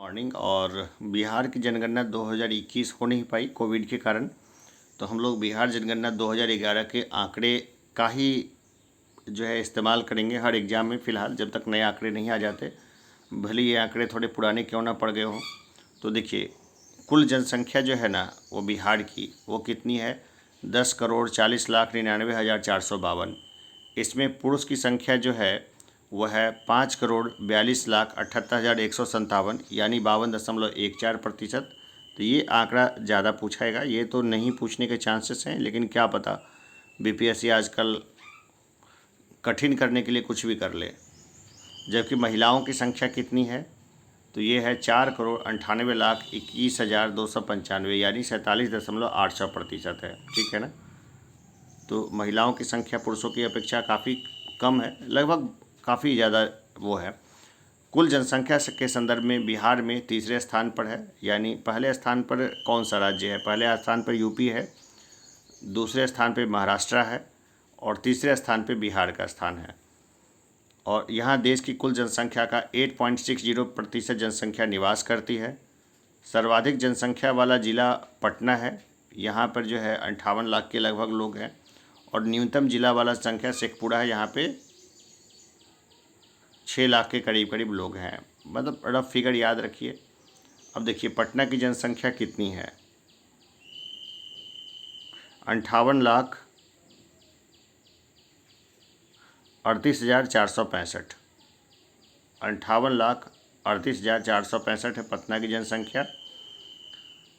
Morning. और बिहार की जनगणना 2021 हो नहीं पाई कोविड के कारण, तो हम लोग बिहार जनगणना 2011 के आंकड़े का ही जो है इस्तेमाल करेंगे हर एग्ज़ाम में फ़िलहाल, जब तक नए आंकड़े नहीं आ जाते, भले ये आंकड़े थोड़े पुराने क्यों ना पड़ गए हों। तो देखिए, कुल जनसंख्या जो है ना वो बिहार की वो कितनी है, 10,40,99,452। इसमें पुरुष की संख्या जो है वह है 5,42,78,157, यानी 52.14%। तो ये आंकड़ा ज़्यादा पूछाएगा, ये तो नहीं पूछने के चांसेस हैं, लेकिन क्या पता बीपीएससी आजकल कठिन करने के लिए कुछ भी कर ले। जबकि महिलाओं की संख्या कितनी है, तो ये है 4,98,21,295, यानी 47.86% है। ठीक है ना। तो महिलाओं की संख्या पुरुषों की अपेक्षा काफ़ी कम है, लगभग काफ़ी ज़्यादा वो है। कुल जनसंख्या के संदर्भ में बिहार में तीसरे स्थान पर है, यानी पहले स्थान पर कौन सा राज्य है, पहले स्थान पर यूपी है, दूसरे स्थान पर महाराष्ट्र है और तीसरे स्थान पर बिहार का स्थान है। और यहाँ देश की कुल जनसंख्या का 8.60% जनसंख्या निवास करती है। सर्वाधिक जनसंख्या वाला जिला पटना है, यहाँ पर जो है 58 लाख के लगभग लोग हैं। और न्यूनतम जिला वाला संख्या शेखपुरा है, यहाँ पे 6 लाख के करीब करीब लोग हैं। मतलब रफ फिगर याद रखिए। अब देखिए पटना की जनसंख्या कितनी है, 58,38,465। 58,38,465 है पटना की जनसंख्या।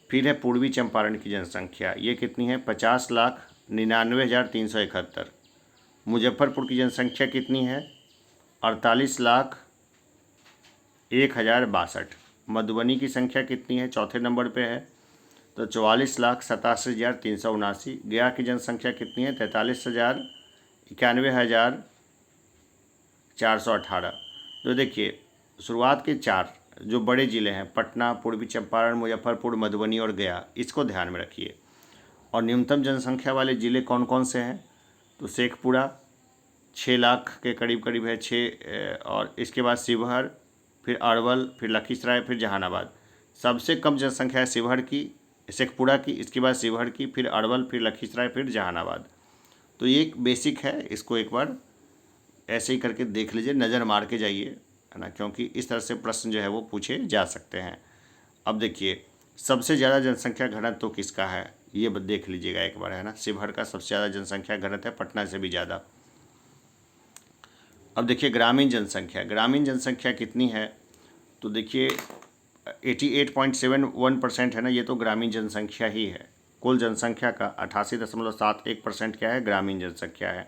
फिर है पूर्वी चंपारण की जनसंख्या, ये कितनी है, 50,99,371। मुजफ्फरपुर की जनसंख्या कितनी है, 48,01,062। मधुबनी की संख्या कितनी है, चौथे नंबर पे है, तो 44,87,379। गया की जनसंख्या कितनी है, 43,91,418। तो देखिए शुरुआत के चार जो बड़े ज़िले हैं, पटना, पूर्वी चंपारण, मुजफ्फरपुर, मधुबनी और गया, इसको ध्यान में रखिए। और न्यूनतम जनसंख्या वाले ज़िले कौन कौन से हैं, तो शेखपुरा 6 लाख के करीब करीब है, 6, और इसके बाद शिवहर, फिर अरवल, फिर लखीसराय, फिर जहानाबाद। सबसे कम जनसंख्या है शिवहर की, शेखपुरा की, इसके बाद शिवहर की, फिर अरवल, फिर लखीसराय, फिर जहानाबाद। तो ये एक बेसिक है, इसको एक बार ऐसे ही करके देख लीजिए, नज़र मार के जाइए, है ना, क्योंकि इस तरह से प्रश्न जो है वो पूछे जा सकते हैं। अब देखिए सबसे ज़्यादा जनसंख्या घनत्व तो किसका है, ये देख लीजिएगा एक बार, है ना। शिवहर का सबसे ज़्यादा जनसंख्या घनत्व है, पटना से भी ज़्यादा। अब देखिए ग्रामीण जनसंख्या कितनी है, तो देखिए 88.71% है ना, ये तो ग्रामीण जनसंख्या ही है। कुल जनसंख्या का 88.71% क्या है, ग्रामीण जनसंख्या है।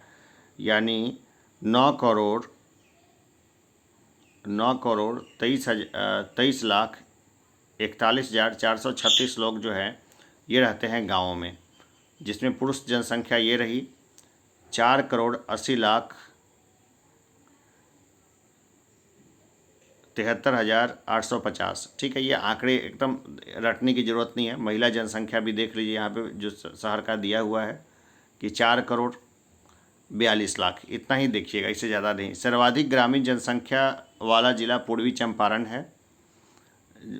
यानी 9,23,41,436 लोग जो हैं ये रहते हैं गाँवों में, जिसमें पुरुष जनसंख्या ये रही 4,80,73,850। ठीक है, ये आंकड़े एकदम रटने की ज़रूरत नहीं है। महिला जनसंख्या भी देख लीजिए, यहाँ पे जो शहर का दिया हुआ है कि 4,42,00,000, इतना ही देखिएगा, इससे ज़्यादा नहीं। सर्वाधिक ग्रामीण जनसंख्या वाला जिला पूर्वी चंपारण है,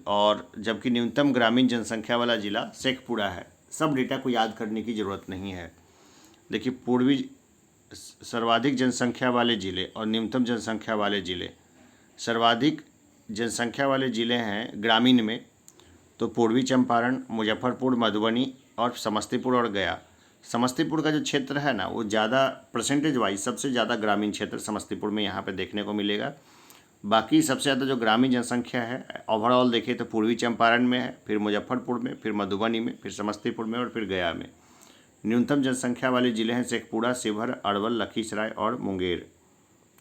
और जबकि न्यूनतम ग्रामीण जनसंख्या वाला जिला शेखपुरा है। सब डेटा को याद करने की ज़रूरत नहीं है। देखिए सर्वाधिक जनसंख्या वाले ज़िले और न्यूनतम जनसंख्या वाले ज़िले, सर्वाधिक जनसंख्या वाले ज़िले हैं ग्रामीण में, तो पूर्वी चंपारण, मुजफ्फरपुर, मधुबनी और समस्तीपुर और गया। समस्तीपुर का जो क्षेत्र है ना वो ज़्यादा परसेंटेज वाइज सबसे ज़्यादा ग्रामीण क्षेत्र समस्तीपुर में यहाँ पे देखने को मिलेगा। बाकी सबसे ज़्यादा जो ग्रामीण जनसंख्या है ओवरऑल देखिए तो पूर्वी चंपारण में है, फिर मुजफ्फरपुर में, फिर मधुबनी में, फिर समस्तीपुर में और फिर गया में। न्यूनतम जनसंख्या वाले ज़िले हैं शेखपुरा, शिवहर, अरवल, लखीसराय और मुंगेर।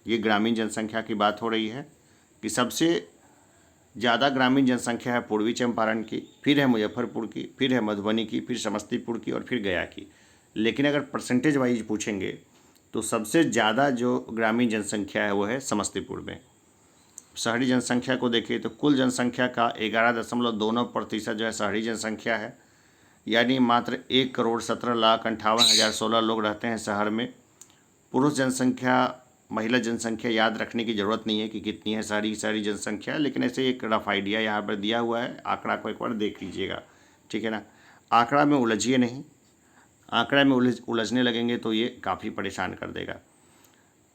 ये ग्रामीण जनसंख्या की बात हो रही है कि सबसे ज़्यादा ग्रामीण जनसंख्या है पूर्वी चंपारण की, फिर है मुजफ्फरपुर की, फिर है मधुबनी की, फिर समस्तीपुर की और फिर गया की। लेकिन अगर परसेंटेज वाइज पूछेंगे तो सबसे ज़्यादा जो ग्रामीण जनसंख्या है वो है समस्तीपुर में। शहरी जनसंख्या को देखिए तो कुल जनसंख्या का 11.29% जो है शहरी जनसंख्या है, यानी मात्र 1,17,58,16 लोग रहते हैं शहर में। पुरुष जनसंख्या महिला जनसंख्या याद रखने की ज़रूरत नहीं है कि कितनी है सारी जनसंख्या, लेकिन ऐसे एक रफ आइडिया यहाँ पर दिया हुआ है। आंकड़ा को एक बार देख लीजिएगा, ठीक है ना। आंकड़ा में उलझिए नहीं, आंकड़ा में उलझने लगेंगे तो ये काफ़ी परेशान कर देगा।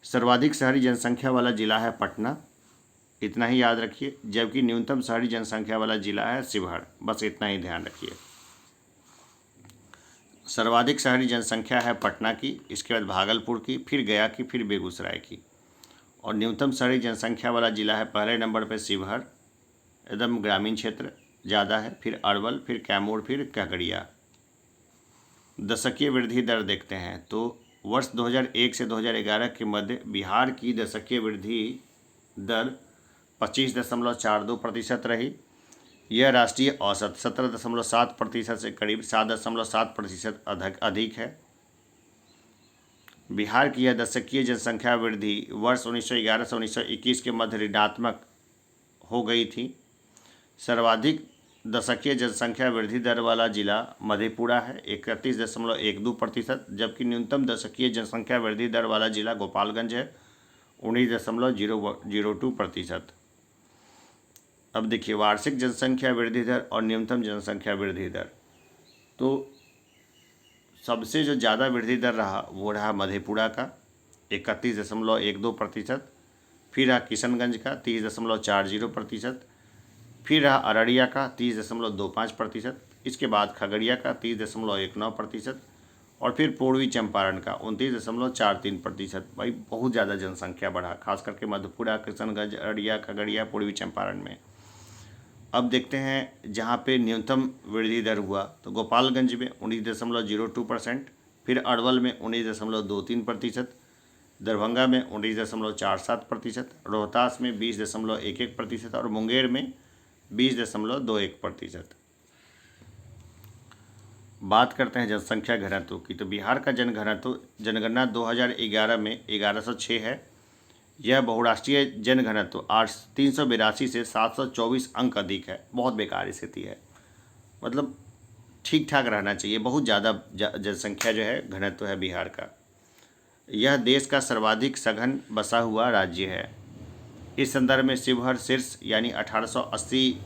सर्वाधिक शहरी जनसंख्या वाला जिला है पटना, इतना ही याद रखिए, जबकि न्यूनतम शहरी जनसंख्या वाला जिला है शिवहर, बस इतना ही ध्यान रखिए। सर्वाधिक शहरी जनसंख्या है पटना की, इसके बाद भागलपुर की, फिर गया की, फिर बेगूसराय की। और न्यूनतम शहरी जनसंख्या वाला जिला है पहले नंबर पर शिवहर, एकदम ग्रामीण क्षेत्र ज़्यादा है, फिर अरवल, फिर कैमूर, फिर खगड़िया। दशकीय वृद्धि दर देखते हैं तो वर्ष 2001 से 2011 के मध्य बिहार की दशकीय वृद्धि दर 25.42% रही। यह राष्ट्रीय औसत 17.7% से करीब 7.7% अधिक है। बिहार की यह दशकीय जनसंख्या वृद्धि वर्ष 1911 से 1921 के मध्य ऋणात्मक हो गई थी। सर्वाधिक दशकीय जनसंख्या वृद्धि दर वाला जिला मधेपुरा है 31.12%, जबकि न्यूनतम दशकीय जनसंख्या वृद्धि दर वाला जिला गोपालगंज है 19.002%। अब देखिए वार्षिक जनसंख्या वृद्धि दर और न्यूनतम जनसंख्या वृद्धि दर, तो सबसे जो ज़्यादा वृद्धि दर रहा वो रहा मधेपुरा का 31.12%, फिर रहा किशनगंज का 30.40%, फिर रहा अररिया का 30.25%, इसके बाद खगड़िया का 30.19% और फिर पूर्वी चंपारण का 29.43%। भाई बहुत ज़्यादा जनसंख्या बढ़ा, खास करके मधेपुरा, किशनगंज, अररिया, खगड़िया, पूर्वी चंपारण में। अब देखते हैं जहाँ पे न्यूनतम वृद्धि दर हुआ तो गोपालगंज में 19.02%, फिर अरवल में 19.23%, दरभंगा में 19.47%, रोहतास में 20.11% और मुंगेर में 20.21%। बात करते हैं जनसंख्या घनत्व की तो बिहार का जनगणना 2011 में 1106 है। यह बहुराष्ट्रीय जनघनत्व 382 से 724 अंक अधिक है। बहुत बेकार स्थिति है, मतलब ठीक ठाक रहना चाहिए। बहुत ज़्यादा जनसंख्या जो है घनत्व है बिहार का। यह देश का सर्वाधिक सघन बसा हुआ राज्य है। इस संदर्भ में शिवहर शीर्ष यानी 1880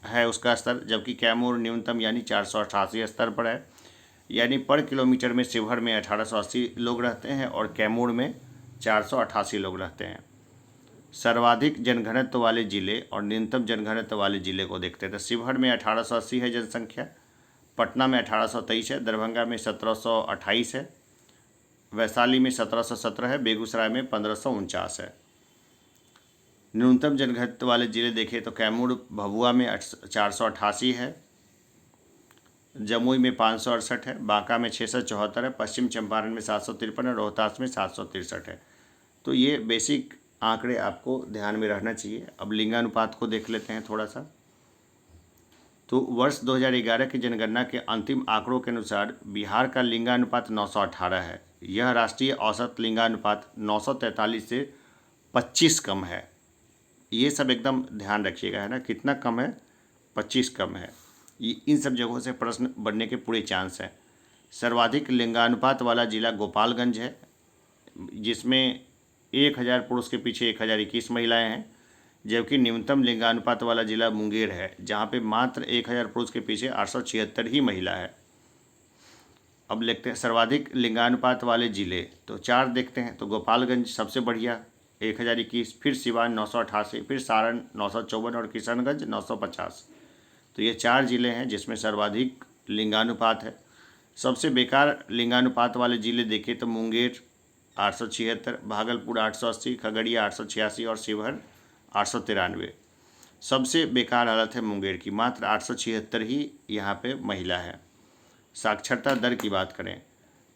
है उसका स्तर, जबकि कैमूर न्यूनतम यानी 488 स्तर पर है। यानी पर किलोमीटर में शिवहर में 1880 लोग रहते हैं और कैमूर में 488 लोग रहते हैं। सर्वाधिक जनघनत्व वाले जिले और न्यूनतम जनघनत्व वाले जिले को देखते हैं तो शिवहर में 1880 है जनसंख्या, पटना में 1823 है, दरभंगा में 1728 है, वैशाली में 1717 है, बेगूसराय में 1549 है। न्यूनतम जनघनत्व वाले जिले देखें तो कैमूर भभुआ में 488 है, जमुई में 568 है, बांका में 674 है, पश्चिम चंपारण में 753 है, रोहतास में 763 है। तो ये बेसिक आंकड़े आपको ध्यान में रहना चाहिए। अब लिंगानुपात को देख लेते हैं थोड़ा सा। तो वर्ष 2011 की जनगणना के अंतिम आंकड़ों के अनुसार बिहार का लिंगानुपात 918 है। यह राष्ट्रीय औसत लिंगानुपात 943 से 25 कम है। ये सब एकदम ध्यान रखिएगा, है ना, कितना कम है, 25 कम है। इन सब जगहों से प्रश्न बनने के पूरे चांस हैं। सर्वाधिक लिंगानुपात वाला जिला गोपालगंज है, जिसमें 1000 पुरुष के पीछे 1021 महिलाएं हैं, जबकि न्यूनतम लिंगानुपात वाला जिला मुंगेर है, जहां पे मात्र 1000 पुरुष के पीछे 876 ही महिला है। अब देखते हैं सर्वाधिक लिंगानुपात वाले जिले, तो 4 देखते हैं। तो गोपालगंज सबसे बढ़िया 1021, फिर सिवान 988, फिर सारण 954 और किशनगंज 950। तो ये 4 जिले हैं जिसमें सर्वाधिक लिंगानुपात है। सबसे बेकार लिंगानुपात वाले जिले देखें तो मुंगेर 876, भागलपुर 880, खगड़िया 886 और शिवहर 893। सबसे बेकार हालत है मुंगेर की, मात्र 876 ही यहाँ पे महिला है। साक्षरता दर की बात करें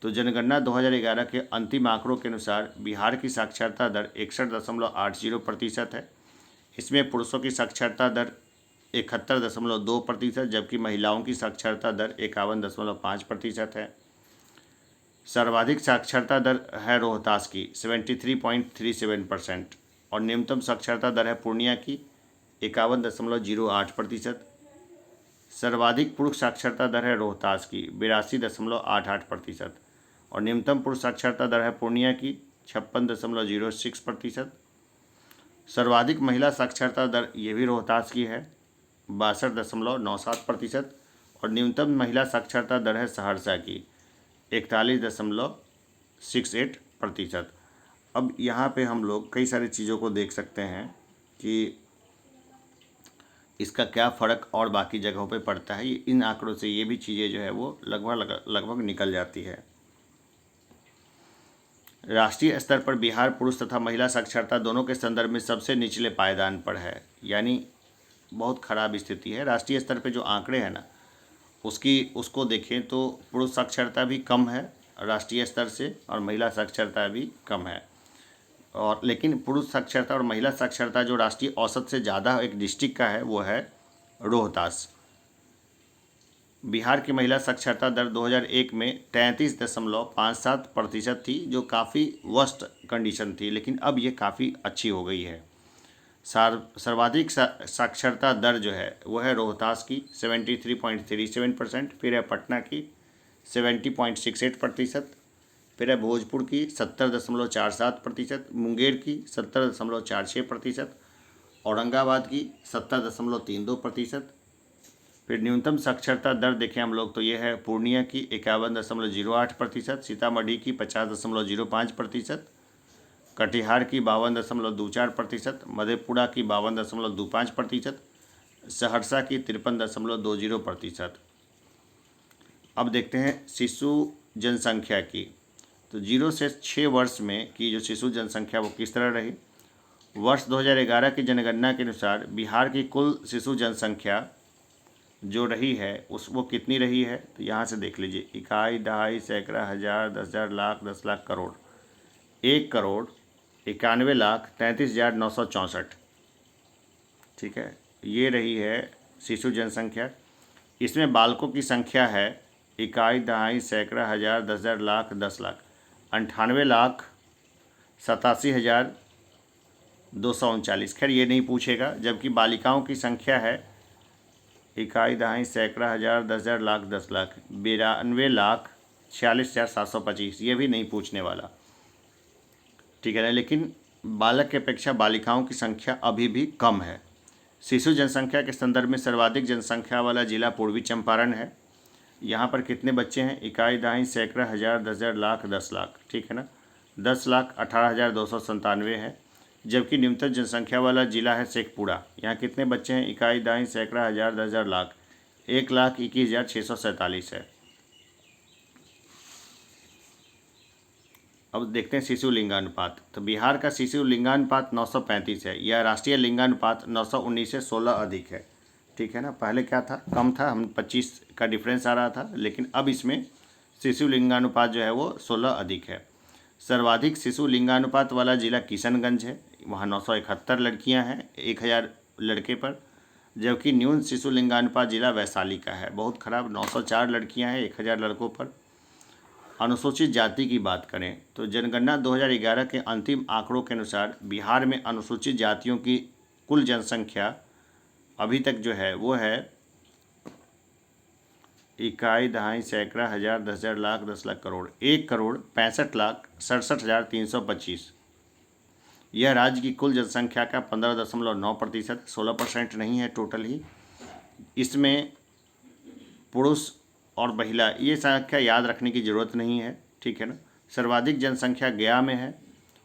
तो जनगणना 2011 के अंतिम आंकड़ों के अनुसार बिहार की साक्षरता दर 61.80% है। इसमें पुरुषों की साक्षरता दर 71.2%, जबकि महिलाओं की साक्षरता दर 51.5% है। सर्वाधिक साक्षरता दर है रोहतास की 73.37% और न्यूनतम साक्षरता दर है पूर्णिया की 51.08%। सर्वाधिक पुरुष साक्षरता दर है रोहतास की 82.88% और न्यूनतम पुरुष साक्षरता दर है पूर्णिया की 56.06%। सर्वाधिक महिला साक्षरता दर ये भी रोहतास की है 62.97%। और न्यूनतम महिला साक्षरता दर है सहरसा की 41.68%। अब यहाँ पे हम लोग कई सारी चीज़ों को देख सकते हैं कि इसका क्या फ़र्क और बाकी जगहों पे पड़ता है। इन आंकड़ों से ये भी चीज़ें जो है वो लगभग निकल जाती है। राष्ट्रीय स्तर पर बिहार पुरुष तथा महिला साक्षरता दोनों के संदर्भ में सबसे निचले पायदान पर है, यानी बहुत ख़राब स्थिति है। राष्ट्रीय स्तर पे जो आंकड़े हैं ना उसको देखें तो पुरुष साक्षरता भी कम है राष्ट्रीय स्तर से और महिला साक्षरता भी कम है। और लेकिन पुरुष साक्षरता और महिला साक्षरता जो राष्ट्रीय औसत से ज़्यादा एक डिस्ट्रिक्ट का है वो है रोहतास। बिहार की महिला साक्षरता दर 2001 में 33.57% थी, जो काफ़ी वर्स्ट कंडीशन थी, लेकिन अब ये काफ़ी अच्छी हो गई है। सर्वाधिक साक्षरता दर जो है वो है रोहतास की 73.37%, फिर है पटना की 70.68%, फिर है भोजपुर की 70.47%, मुंगेर की 70.46%, औरंगाबाद की 70.32%। फिर न्यूनतम साक्षरता दर देखें हम लोग तो ये है पूर्णिया की 51.08%, सीतामढ़ी की 50.05%, कटिहार की 52.24%, मधेपुरा की 52.25%, सहरसा की 53.20%। अब देखते हैं शिशु जनसंख्या की, तो 0 से 6 वर्ष में की जो शिशु जनसंख्या वो किस तरह रही। वर्ष 2011 की जनगणना के अनुसार बिहार की कुल शिशु जनसंख्या जो रही है वो कितनी रही है, तो यहाँ से देख लीजिए, इकाई, दहाई, सैकड़ा, हज़ार, 10,000, लाख, 10 लाख, करोड़, 1,91,33,964। ठीक है, ये रही है शिशु जनसंख्या। इसमें बालकों की संख्या है इकाई, दहाई, सैकड़ा, हज़ार, 10,000, लाख, 10 लाख, 98,87,239। खैर ये नहीं पूछेगा। जबकि बालिकाओं की संख्या है इकाई, दहाई, सैकड़ा, हज़ार, 10,000, लाख, 10 लाख, 92,46,725। ये भी नहीं पूछने वाला, ठीक है ना। लेकिन बालक की अपेक्षा बालिकाओं की संख्या अभी भी कम है। शिशु जनसंख्या के संदर्भ में सर्वाधिक जनसंख्या वाला जिला पूर्वी चंपारण है। यहाँ पर कितने बच्चे हैं, इकाई, दहाई, सैकड़ा, हज़ार, 10,000, लाख, 10 लाख, ठीक है ना, 10,18,297 है। जबकि न्यूनतम जनसंख्या वाला जिला है शेखपुरा। यहाँ कितने बच्चे हैं, इकाई, दहाई, सैकड़ा, हज़ार, 10,000, लाख, 1,21,647 है। अब देखते हैं शिशु लिंगानुपात। तो बिहार का शिशु लिंगानुपात 935 है। यह राष्ट्रीय लिंगानुपात 919 से 16 अधिक है, ठीक है ना। पहले क्या था, कम था, हम 25 का डिफरेंस आ रहा था, लेकिन अब इसमें शिशु लिंगानुपात जो है वो 16 अधिक है। सर्वाधिक शिशु लिंगानुपात वाला जिला किशनगंज है। वहाँ 971 लड़कियाँ हैं 1,000 लड़के पर। जबकि न्यून शिशु लिंगानुपात जिला वैशाली का है, बहुत खराब, 904 लड़कियाँ हैं 1,000 लड़कों पर। अनुसूचित जाति की बात करें तो जनगणना 2011 के अंतिम आंकड़ों के अनुसार बिहार में अनुसूचित जातियों की कुल जनसंख्या अभी तक जो है वो है इकाई, दहाई, सैकड़ा, हज़ार, 10,000, लाख, 10 लाख, करोड़, 1,65,67,325। यह राज्य की कुल जनसंख्या का 15.9%, 16% नहीं है टोटल ही। इसमें पुरुष और महिला ये संख्या याद रखने की ज़रूरत नहीं है, ठीक है ना। सर्वाधिक जनसंख्या गया में है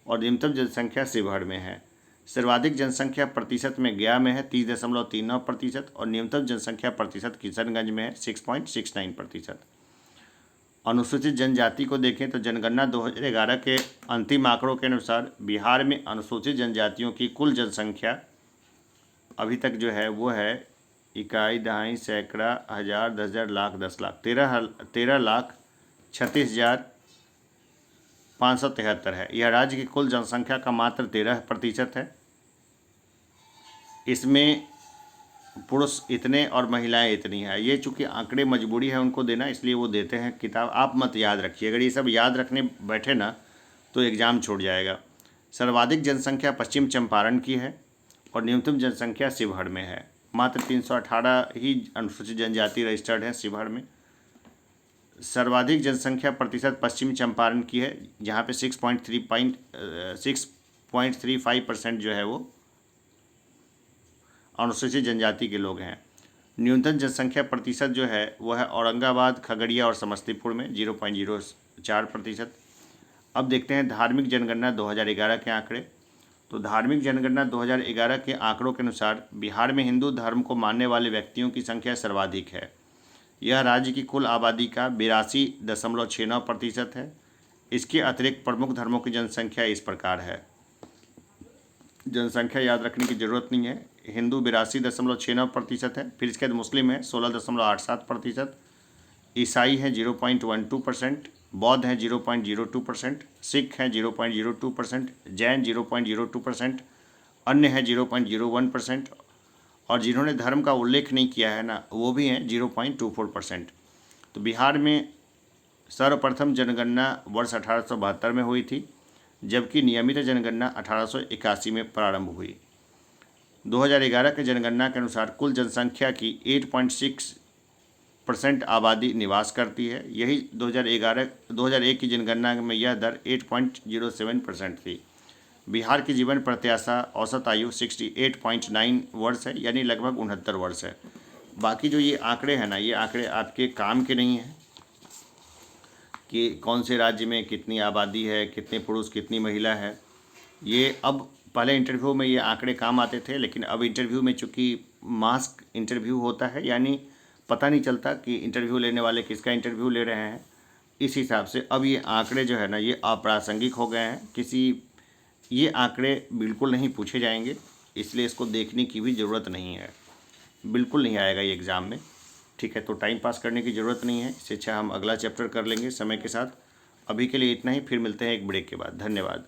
और न्यूनतम जनसंख्या शिवहर में है। सर्वाधिक जनसंख्या प्रतिशत में गया में है 30.39% और न्यूनतम जनसंख्या प्रतिशत किशनगंज में है 6.69%। अनुसूचित जनजाति को देखें तो जनगणना 2011 के अंतिम आंकड़ों के अनुसार बिहार में अनुसूचित जनजातियों की कुल जनसंख्या अभी तक जो है वो है इकाई, दहाई, सैकड़ा, हज़ार, 10,000, लाख, 10 लाख, 13,36,573 है। यह राज्य की कुल जनसंख्या का मात्र 13% है। इसमें पुरुष इतने और महिलाएं इतनी हैं। ये चूँकि आंकड़े मजबूरी है उनको देना, इसलिए वो देते हैं। किताब आप मत याद रखिए, अगर ये सब याद रखने बैठे ना तो एग्ज़ाम छूट जाएगा। सर्वाधिक जनसंख्या पश्चिम चंपारण की है और न्यूनतम जनसंख्या शिवहर में है। मात्र 318 ही अनुसूचित जनजाति रजिस्टर्ड हैं शिवहर में। सर्वाधिक जनसंख्या प्रतिशत पश्चिमी चंपारण की है, जहाँ पे 6.35% जो है वो अनुसूचित जनजाति के लोग हैं। न्यूनतम जनसंख्या प्रतिशत जो है वह है औरंगाबाद, खगड़िया और समस्तीपुर में 0.04%। अब देखते हैं धार्मिक जनगणना 2011 के आंकड़े। तो धार्मिक जनगणना 2011 के आंकड़ों के अनुसार बिहार में हिंदू धर्म को मानने वाले व्यक्तियों की संख्या सर्वाधिक है। यह राज्य की कुल आबादी का 82.69% है। इसके अतिरिक्त प्रमुख धर्मों की जनसंख्या इस प्रकार है। जनसंख्या याद रखने की जरूरत नहीं है। हिंदू 82.69% है, फिर इसके बाद मुस्लिम है 16.87%, ईसाई है 0.12%, बौद्ध है 0.02%, सिख है 0.02%, जैन 0.02%, अन्य है 0.01%, और जिन्होंने धर्म का उल्लेख नहीं किया है ना, वो भी हैं 0.24%। तो बिहार में सर्वप्रथम जनगणना वर्ष 1872 में हुई थी, जबकि नियमित जनगणना 1881 में प्रारंभ हुई। 2011 के जनगणना के अनुसार कुल जनसंख्या की 8.6% आबादी निवास करती है। यही 2001 की जनगणना में यह दर 8.07% थी। बिहार की जीवन प्रत्याशा औसत आयु 68.9 वर्ष है, यानी लगभग 69 वर्ष है। बाकी जो ये आंकड़े हैं ना, ये आंकड़े आपके काम के नहीं हैं कि कौन से राज्य में कितनी आबादी है, कितने पुरुष कितनी महिला है। ये अब पहले इंटरव्यू में ये आंकड़े काम आते थे, लेकिन अब इंटरव्यू में चूँकि मास्क इंटरव्यू होता है, यानी पता नहीं चलता कि इंटरव्यू लेने वाले किसका इंटरव्यू ले रहे हैं, इस हिसाब से अब ये आंकड़े जो है ना, ये अप्रासंगिक हो गए हैं। ये आंकड़े बिल्कुल नहीं पूछे जाएंगे, इसलिए इसको देखने की भी ज़रूरत नहीं है। बिल्कुल नहीं आएगा ये एग्ज़ाम में, ठीक है। तो टाइम पास करने की ज़रूरत नहीं है, इससे अच्छा हम अगला चैप्टर कर लेंगे समय के साथ। अभी के लिए इतना ही, फिर मिलते हैं एक ब्रेक के बाद। धन्यवाद।